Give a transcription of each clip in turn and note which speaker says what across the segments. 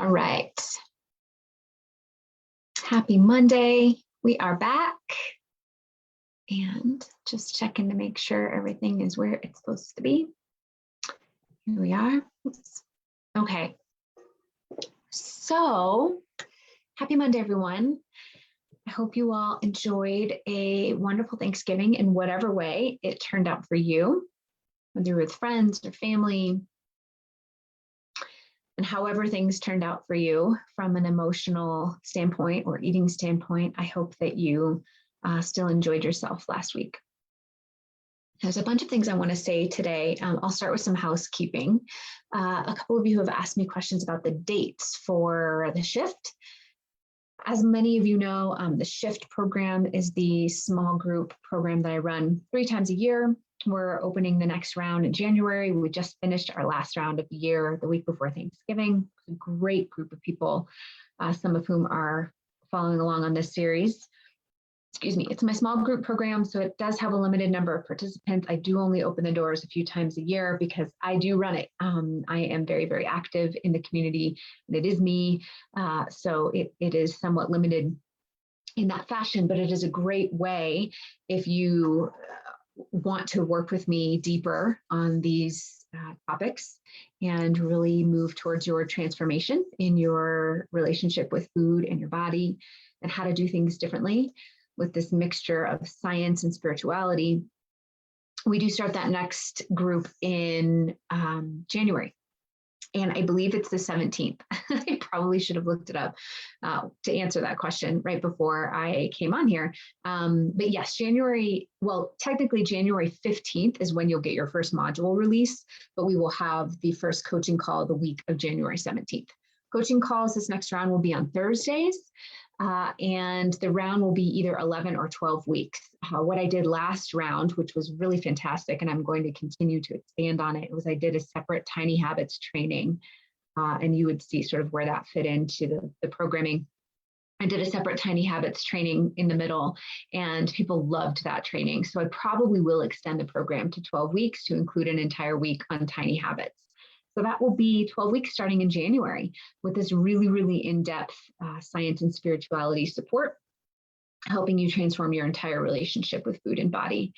Speaker 1: All right. Happy Monday. We are back and just checking to make sure everything is where it's supposed to be. Here we are. Oops. Okay. So happy Monday, everyone. I hope you all enjoyed a wonderful Thanksgiving in whatever way it turned out for you, whether you're with friends or family. And however things turned out for you from an emotional standpoint or eating standpoint, I hope that you still enjoyed yourself last week. There's a bunch of things I want to say today. I'll start with some housekeeping. A couple of you have asked me questions about the dates for the shift. As many of you know, the SHIFT program is the small group program that I run 3 times a year. We're opening the next round in January. We just finished our last round of the year the week before Thanksgiving. It's a great group of people, some of whom are following along on this series. Excuse me, it's my small group program, so it does have a limited number of participants. I do only open the doors a few times a year because I do run it. I am very, very active in the community, and it is me, so it is somewhat limited in that fashion, but it is a great way if you want to work with me deeper on these topics and really move towards your transformation in your relationship with food and your body and how to do things differently with this mixture of science and spirituality. We do start that next group in January. And I believe it's the 17th. I probably should have looked it up to answer that question right before I came on here. But yes, technically January 15th is when you'll get your first module release, but we will have the first coaching call the week of January 17th. Coaching calls this next round will be on Thursdays, and the round will be either 11 or 12 weeks. What I did last round, which was really fantastic, and I'm going to continue to expand on it, was I did a separate Tiny Habits training, and you would see sort of where that fit into the programming. I did a separate Tiny Habits training in the middle, and people loved that training. So I probably will extend the program to 12 weeks to include an entire week on Tiny Habits. So that will be 12 weeks starting in January with this really, really in-depth science and spirituality support, helping you transform your entire relationship with food and body.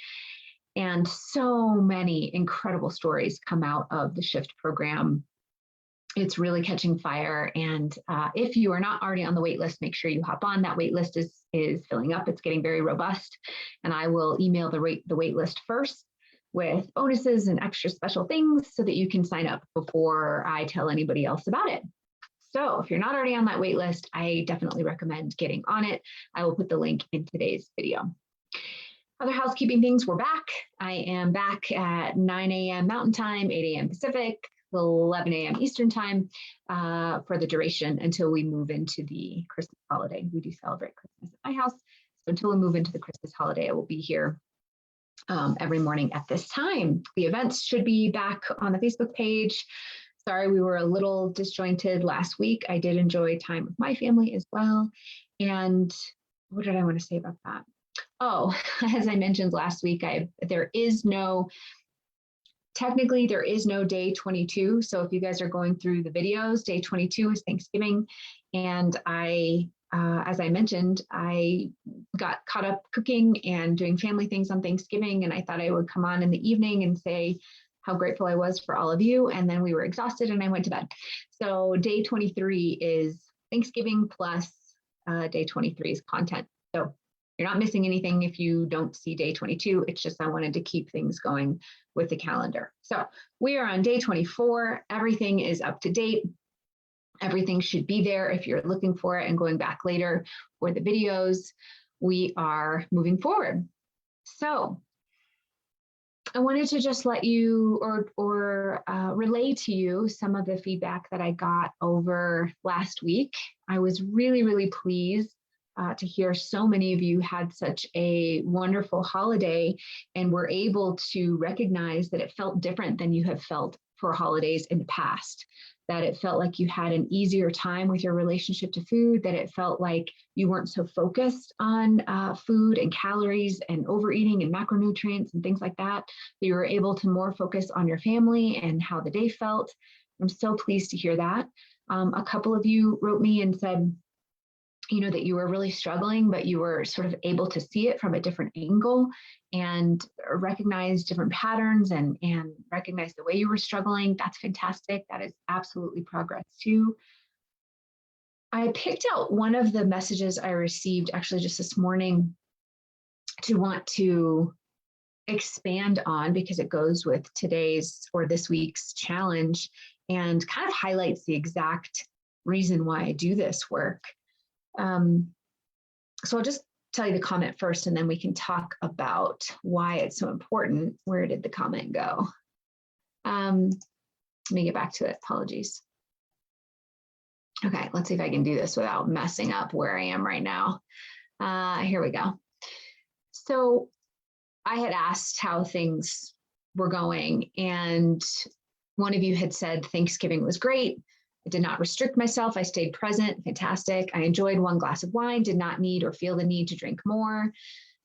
Speaker 1: And so many incredible stories come out of the SHIFT program. It's really catching fire. And if you are not already on the wait list, make sure you hop on. That wait list is filling up. It's getting very robust. And I will email the wait list first with bonuses and extra special things so that you can sign up before I tell anybody else about it. So if you're not already on that wait list, I definitely recommend getting on it. I will put the link in today's video. Other housekeeping things, we're back. I am back at 9 a.m. Mountain Time, 8 a.m. Pacific, 11 a.m. Eastern Time for the duration until we move into the Christmas holiday. We do celebrate Christmas at my house. So until we move into the Christmas holiday, I will be here every morning at this time. The events should be back on the Facebook page. Sorry, we were a little disjointed last week. I did enjoy time with my family as well. And what did I want to say about that? Oh, as I mentioned last week, there is no day 22. So if you guys are going through the videos, day 22 is Thanksgiving. And as I mentioned, I got caught up cooking and doing family things on Thanksgiving, and I thought I would come on in the evening and say how grateful I was for all of you, and then we were exhausted and I went to bed. So day 23 is Thanksgiving plus day 23 is content. So you're not missing anything if you don't see day 22. It's just I wanted to keep things going with the calendar. So we are on day 24. Everything is up to date. Everything should be there if you're looking for it and going back later for the videos. We are moving forward. So I wanted to just let you or relay to you some of the feedback that I got over last week. I was really, really pleased to hear so many of you had such a wonderful holiday and were able to recognize that it felt different than you have felt for holidays in the past, that it felt like you had an easier time with your relationship to food, that it felt like you weren't so focused on food and calories and overeating and macronutrients and things like that, that you were able to more focus on your family and how the day felt. I'm so pleased to hear that. A couple of you wrote me and said, that you were really struggling, but you were sort of able to see it from a different angle and recognize different patterns and recognize the way you were struggling. That's fantastic. That is absolutely progress too. I picked out one of the messages I received actually just this morning to want to expand on because it goes with today's or this week's challenge and kind of highlights the exact reason why I do this work. So I'll just tell you the comment first, and then we can talk about why it's so important. Where did the comment go? Let me get back to it. Apologies. Okay, let's see if I can do this without messing up where I am right now. Here we go. So I had asked how things were going, and one of you had said Thanksgiving was great. I did not restrict myself. I stayed present. Fantastic. I enjoyed one glass of wine, did not need or feel the need to drink more.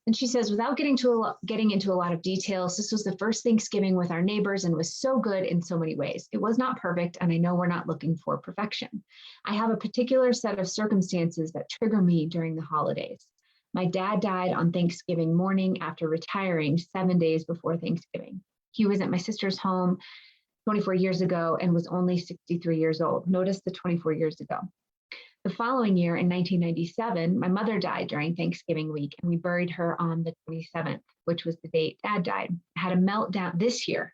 Speaker 1: And she says, without getting into a lot of details, this was the first Thanksgiving with our neighbors and was so good in so many ways. It was not perfect, and I know we're not looking for perfection. I have a particular set of circumstances that trigger me during the holidays. My dad died on Thanksgiving morning after retiring 7 days before Thanksgiving. He was at my sister's home 24 years ago and was only 63 years old. Notice the 24 years ago. The following year in 1997, my mother died during Thanksgiving week, and we buried her on the 27th, which was the date Dad died. I had a meltdown this year.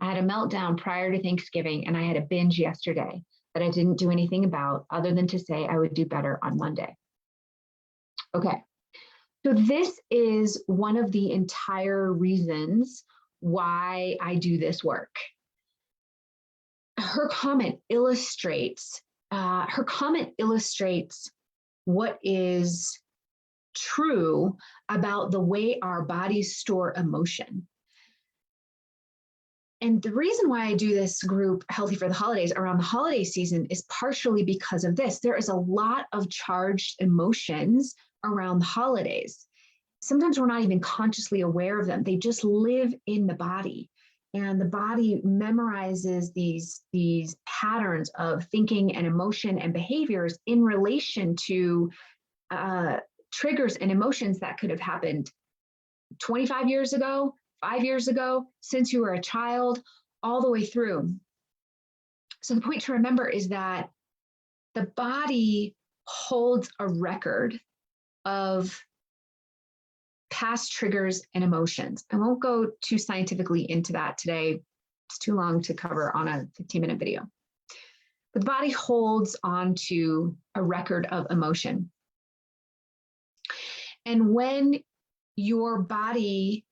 Speaker 1: I had a meltdown prior to Thanksgiving, and I had a binge yesterday that I didn't do anything about other than to say I would do better on Monday. Okay, so this is one of the entire reasons why I do this work. Her comment illustrates what is true about the way our bodies store emotion. And the reason why I do this group, Healthy for the Holidays, around the holiday season is partially because of this. There is a lot of charged emotions around the holidays. Sometimes we're not even consciously aware of them. They just live in the body. And the body memorizes these patterns of thinking and emotion and behaviors in relation to triggers and emotions that could have happened 25 years ago, 5 years ago, since you were a child, all the way through. So the point to remember is that the body holds a record of past triggers and emotions. I won't go too scientifically into that today. It's too long to cover on a 15-minute video. The body holds on to a record of emotion. And when your body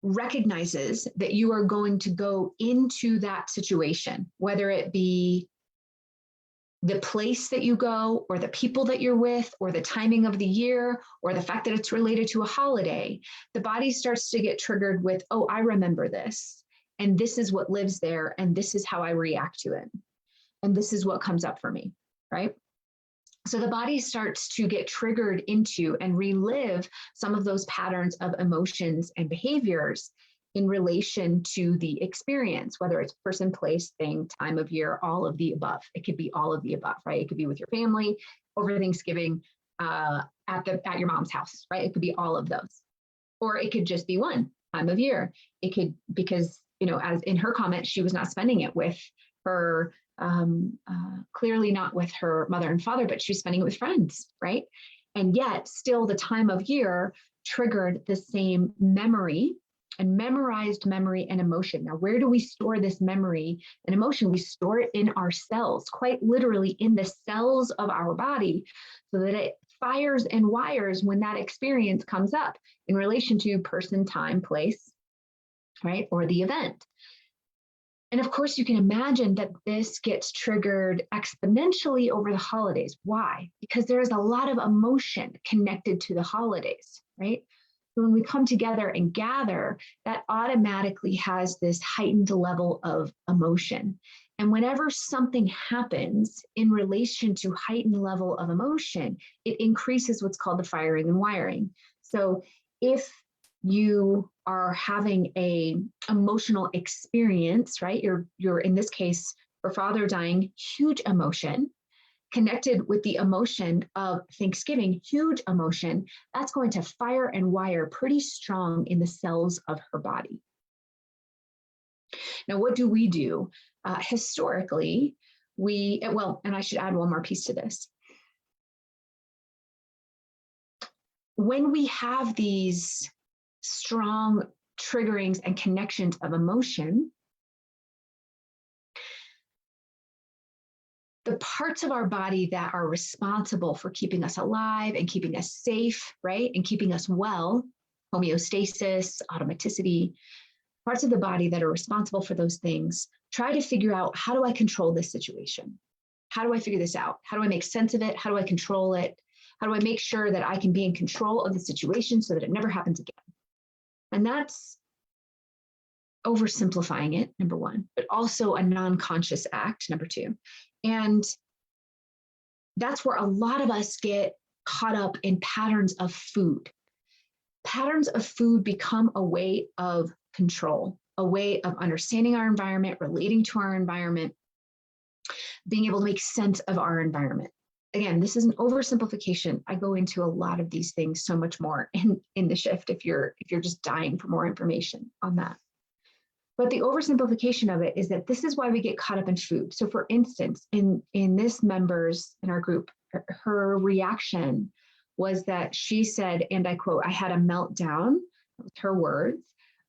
Speaker 1: recognizes that you are going to go into that situation, whether it be the place that you go or the people that you're with or the timing of the year or the fact that it's related to a holiday, the body starts to get triggered with, oh, I remember this, and this is what lives there, and this is how I react to it, and this is what comes up for me, right? So the body starts to get triggered into and relive some of those patterns of emotions and behaviors in relation to the experience, whether it's person, place, thing, time of year, all of the above. It could be all of the above, right? It could be with your family over Thanksgiving at your mom's house, right? It could be all of those, or it could just be one time of year. It could, because as in her comment, she was not spending it with her, clearly not with her mother and father, but she's spending it with friends, right? And yet still the time of year triggered the same memory and memorized memory and emotion. Now, where do we store this memory and emotion? We store it in our cells, quite literally in the cells of our body, so that it fires and wires when that experience comes up in relation to person, time, place, right? Or the event. And of course, you can imagine that this gets triggered exponentially over the holidays. Why? Because there is a lot of emotion connected to the holidays, right? When we come together and gather, that automatically has this heightened level of emotion. And whenever something happens in relation to heightened level of emotion, it increases what's called the firing and wiring. So if you are having a emotional experience, right? You're in this case, her father dying, huge emotion. connected with the emotion of Thanksgiving, huge emotion, that's going to fire and wire pretty strong in the cells of her body. Now, what do we do? Historically, and I should add one more piece to this. When we have these strong triggerings and connections of emotion, the parts of our body that are responsible for keeping us alive and keeping us safe, right, and keeping us well, homeostasis, automaticity, parts of the body that are responsible for those things, try to figure out, how do I control this situation? How do I figure this out? How do I make sense of it? How do I control it? How do I make sure that I can be in control of the situation so that it never happens again? And that's oversimplifying it, number one, but also a non-conscious act, number two. And that's where a lot of us get caught up in patterns of food. Patterns of food become a way of control, a way of understanding our environment, relating to our environment, being able to make sense of our environment. Again, this is an oversimplification. I go into a lot of these things so much more in the shift if you're just dying for more information on that. But the oversimplification of it is that this is why we get caught up in food. So for instance, in this members in our group, her reaction was that she said, and I quote, "I had a meltdown," that was her words,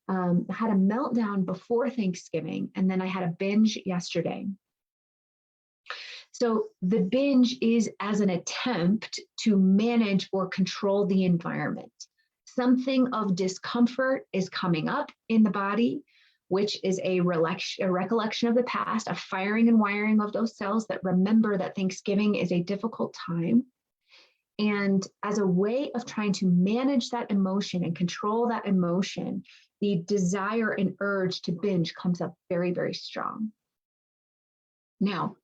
Speaker 1: "I had a meltdown before Thanksgiving, and then I had a binge yesterday." So the binge is as an attempt to manage or control the environment. Something of discomfort is coming up in the body, which is a recollection of the past, a firing and wiring of those cells that remember that Thanksgiving is a difficult time. And as a way of trying to manage that emotion and control that emotion, the desire and urge to binge comes up very, very strong. Now,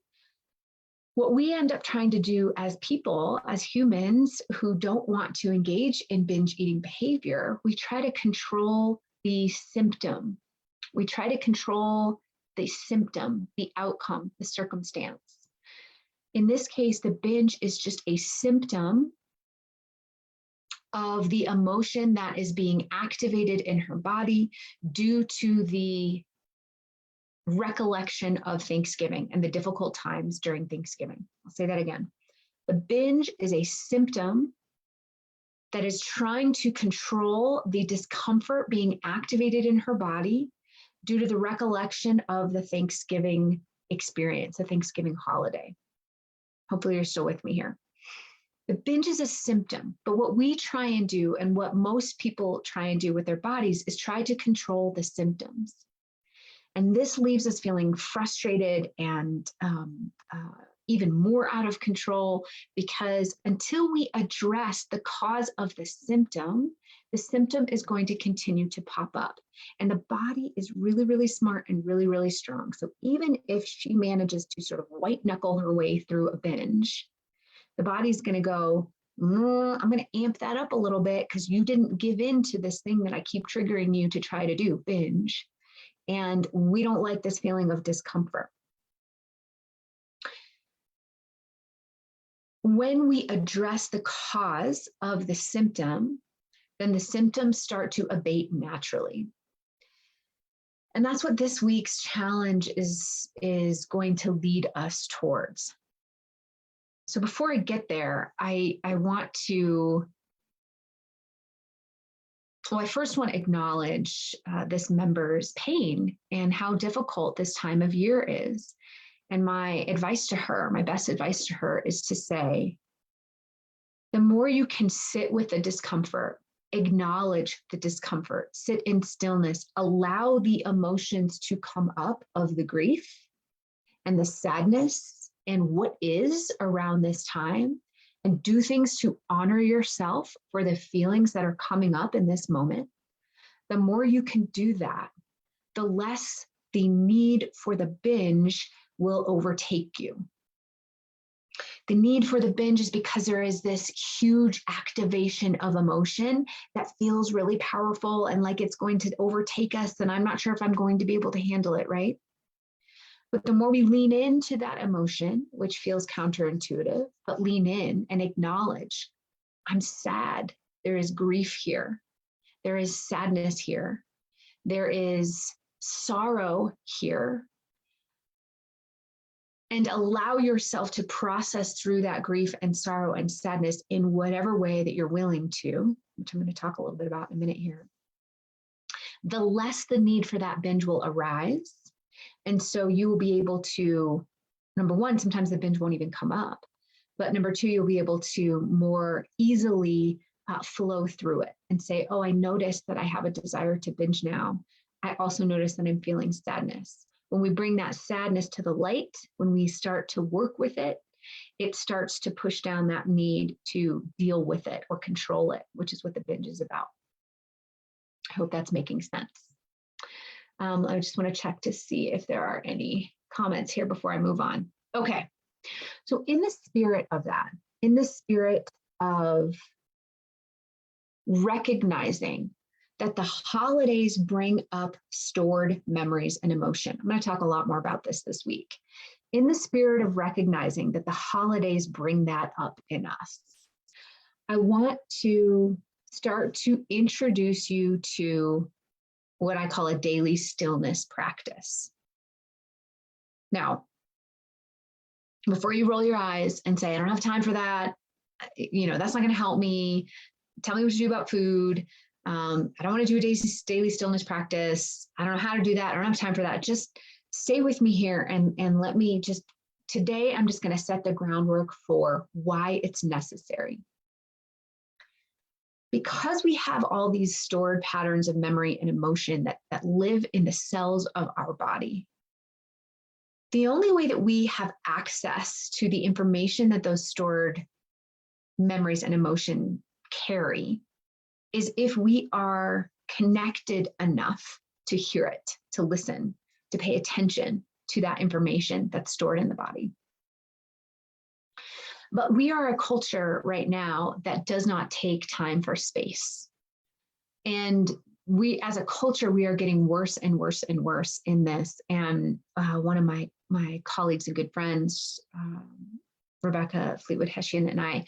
Speaker 1: what we end up trying to do as people, as humans who don't want to engage in binge eating behavior, we try to control the symptom. We try to control the symptom, the outcome, the circumstance. In this case, the binge is just a symptom of the emotion that is being activated in her body due to the recollection of Thanksgiving and the difficult times during Thanksgiving. I'll say that again. The binge is a symptom that is trying to control the discomfort being activated in her body due to the recollection of the Thanksgiving experience, the Thanksgiving holiday. Hopefully you're still with me here. The binge is a symptom, but what we try and do, and what most people try and do with their bodies, is try to control the symptoms. And this leaves us feeling frustrated and even more out of control, because until we address the cause of the symptom is going to continue to pop up. And the body is really, really smart and really, really strong. So even if she manages to sort of white knuckle her way through a binge, the body's going to go, I'm going to amp that up a little bit because you didn't give in to this thing that I keep triggering you to try to do, binge. And we don't like this feeling of discomfort. When we address the cause of the symptom, then the symptoms start to abate naturally. And that's what this week's challenge is going to lead us towards. So before I get there, I want to, I first want to acknowledge this member's pain and how difficult this time of year is. And my advice to her, my best advice to her, is to say, the more you can sit with the discomfort, acknowledge the discomfort, sit in stillness, allow the emotions to come up of the grief and the sadness and what is around this time, and do things to honor yourself for the feelings that are coming up in this moment. The more you can do that, the less the need for the binge will overtake you. The need for the binge is because there is this huge activation of emotion that feels really powerful and like it's going to overtake us, and I'm not sure if I'm going to be able to handle it, right? But the more we lean into that emotion, which feels counterintuitive, but lean in and acknowledge, I'm sad. There is grief here. There is sadness here. There is sorrow here. And allow yourself to process through that grief and sorrow and sadness in whatever way that you're willing to, which I'm going to talk a little bit about in a minute here. The less the need for that binge will arise. And so you will be able to, number one, sometimes the binge won't even come up. But number two, you'll be able to more easily flow through it and say, oh, I noticed that I have a desire to binge now. I also notice that I'm feeling sadness. When we bring that sadness to the light, when we start to work with it, it starts to push down that need to deal with it or control it, which is what the binge is about. I hope that's making sense. I just want to check to see if there are any comments here before I move on. Okay, so in the spirit of that, in the spirit of recognizing that the holidays bring up stored memories and emotion, I'm going to talk a lot more about this week. In the spirit of recognizing that the holidays bring that up in us, I want to start to introduce you to what I call a daily stillness practice. Now, before you roll your eyes and say, I don't have time for that, that's not going to help me. Tell me what to do about food. I don't want to do a daily stillness practice. I don't know how to do that. I don't have time for that. Just stay with me here and let me just, today, I'm just going to set the groundwork for why it's necessary. Because we have all these stored patterns of memory and emotion that live in the cells of our body, the only way that we have access to the information that those stored memories and emotion carry is if we are connected enough to hear it, to listen, to pay attention to that information that's stored in the body. But we are a culture right now that does not take time for space. And we, as a culture, we are getting worse and worse and worse in this. And one of my colleagues and good friends, Rebecca Fleetwood-Hessian, and I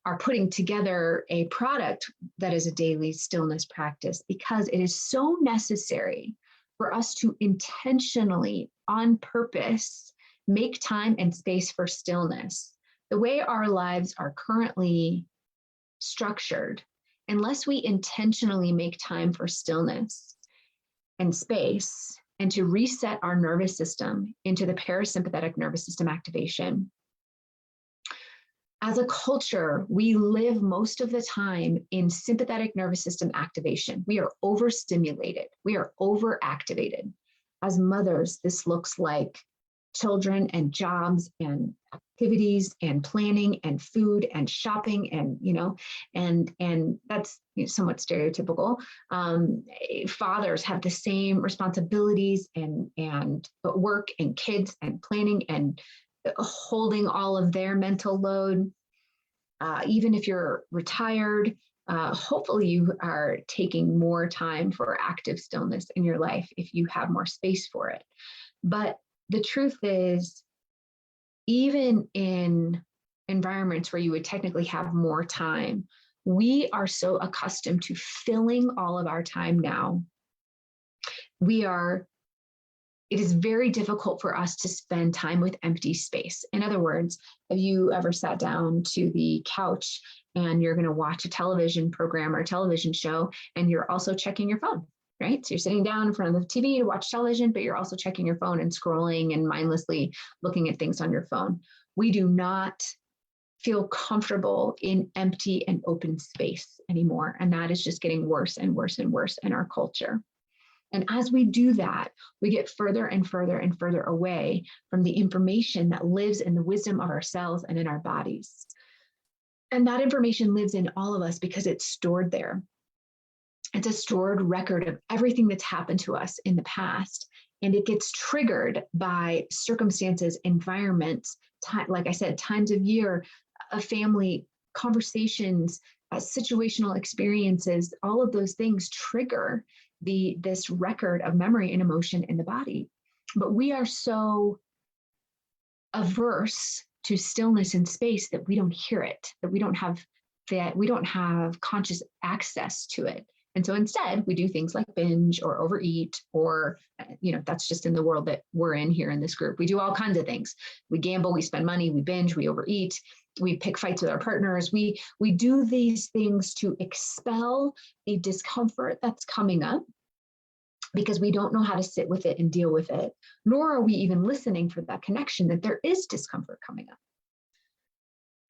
Speaker 1: are putting together a product that is a daily stillness practice because it is so necessary for us to intentionally, on purpose, make time and space for stillness. The way our lives are currently structured, unless we intentionally make time for stillness and space and to reset our nervous system into the parasympathetic nervous system activation, as a culture, we live most of the time in sympathetic nervous system activation. We are overstimulated. We are overactivated. As mothers, this looks like children and jobs and activities and planning and food and shopping and that's somewhat stereotypical. Fathers have the same responsibilities and work and kids and planning and holding all of their mental load. Even if you're retired, hopefully you are taking more time for active stillness in your life if you have more space for it. But the truth is, even in environments where you would technically have more time, we are so accustomed to filling all of our time now. It is very difficult for us to spend time with empty space. In other words, have you ever sat down to the couch and you're going to watch a television program or a television show and you're also checking your phone? Right? So you're sitting down in front of the TV to watch television, but you're also checking your phone and scrolling and mindlessly looking at things on your phone. We do not feel comfortable in empty and open space anymore. And that is just getting worse and worse and worse in our culture. And as we do that, we get further and further and further away from the information that lives in the wisdom of our cells and in our bodies. And that information lives in all of us because it's stored there. It's a stored record of everything that's happened to us in the past. And it gets triggered by circumstances, environments, like I said, times of year, a family, conversations, situational experiences. All of those things trigger this record of memory and emotion in the body. But we are so averse to stillness and space that we don't hear it, that we don't have conscious access to it. And so instead we do things like binge or overeat, or, that's just in the world that we're in here in this group. We do all kinds of things. We gamble, we spend money, we binge, we overeat, we pick fights with our partners. We do these things to expel the discomfort that's coming up, because we don't know how to sit with it and deal with it, nor are we even listening for that connection that there is discomfort coming up.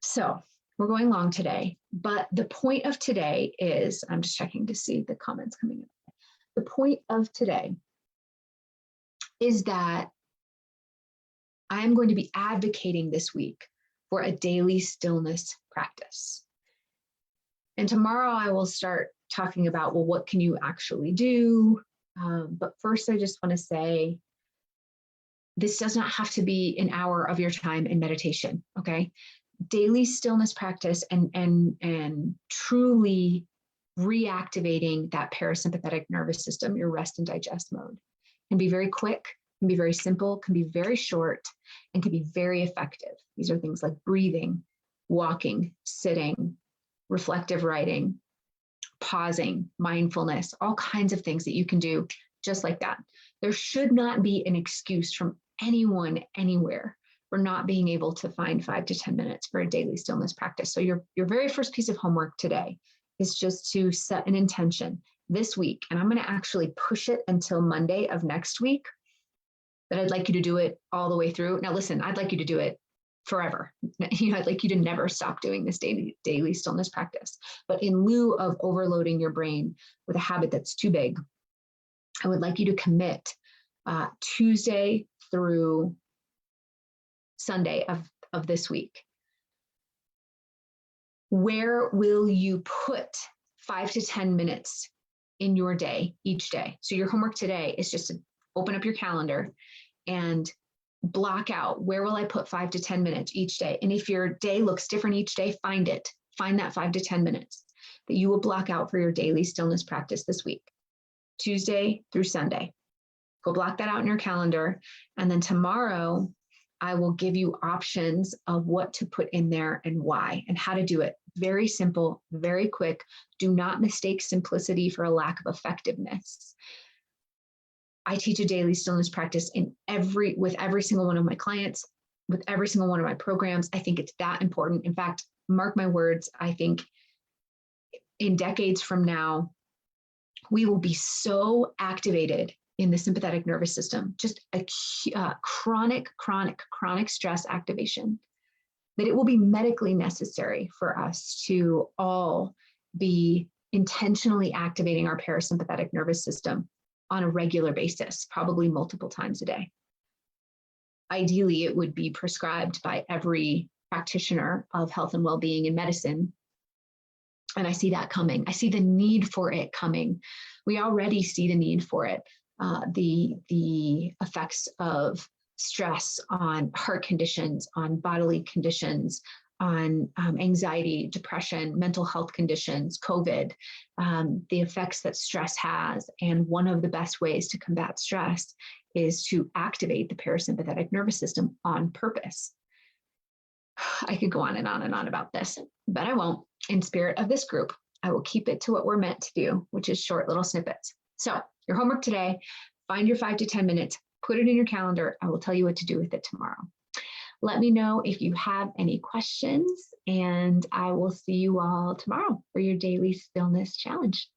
Speaker 1: So we're going long today, but the point of today is, I'm just checking to see the comments coming in. The point of today is that I am going to be advocating this week for a daily stillness practice. And tomorrow I will start talking about, well, what can you actually do? But first, I just want to say, this does not have to be an hour of your time in meditation, okay? Daily stillness practice and truly reactivating that parasympathetic nervous system, your rest and digest mode, can be very quick, can be very simple, can be very short, and can be very effective. These are things like breathing, walking, sitting, reflective writing, pausing, mindfulness, all kinds of things that you can do just like that. There should not be an excuse from anyone anywhere for not being able to find 5 to 10 minutes for a daily stillness practice. So your very first piece of homework today is just to set an intention this week. And I'm going to actually push it until Monday of next week, that I'd like you to do it all the way through. Now, listen, I'd like you to do it forever. I'd like you to never stop doing this daily stillness practice. But in lieu of overloading your brain with a habit that's too big, I would like you to commit Tuesday through Sunday of this week. Where will you put 5 to 10 minutes in your day, each day? So your homework today is just to open up your calendar and block out, where will I put 5 to 10 minutes each day? And if your day looks different each day, find it. Find that 5 to 10 minutes that you will block out for your daily stillness practice this week, Tuesday through Sunday. Go block that out in your calendar. And then tomorrow, I will give you options of what to put in there and why and how to do it. Very simple, very quick. Do not mistake simplicity for a lack of effectiveness. I teach a daily stillness practice with every single one of my clients, with every single one of my programs. I think it's that important. In fact, mark my words, I think in decades from now, we will be so activated in the sympathetic nervous system, just a chronic stress activation, that it will be medically necessary for us to all be intentionally activating our parasympathetic nervous system on a regular basis, probably multiple times a day. Ideally, it would be prescribed by every practitioner of health and well-being in medicine. And I see that coming. I see the need for it coming. We already see the need for it. The effects of stress on heart conditions, on bodily conditions, on anxiety, depression, mental health conditions, COVID, the effects that stress has. And one of the best ways to combat stress is to activate the parasympathetic nervous system on purpose. I could go on and on and on about this, but I won't. In spirit of this group, I will keep it to what we're meant to do, which is short little snippets. So your homework today, find your 5 to 10 minutes, put it in your calendar. I will tell you what to do with it tomorrow. Let me know if you have any questions, and I will see you all tomorrow for your daily stillness challenge.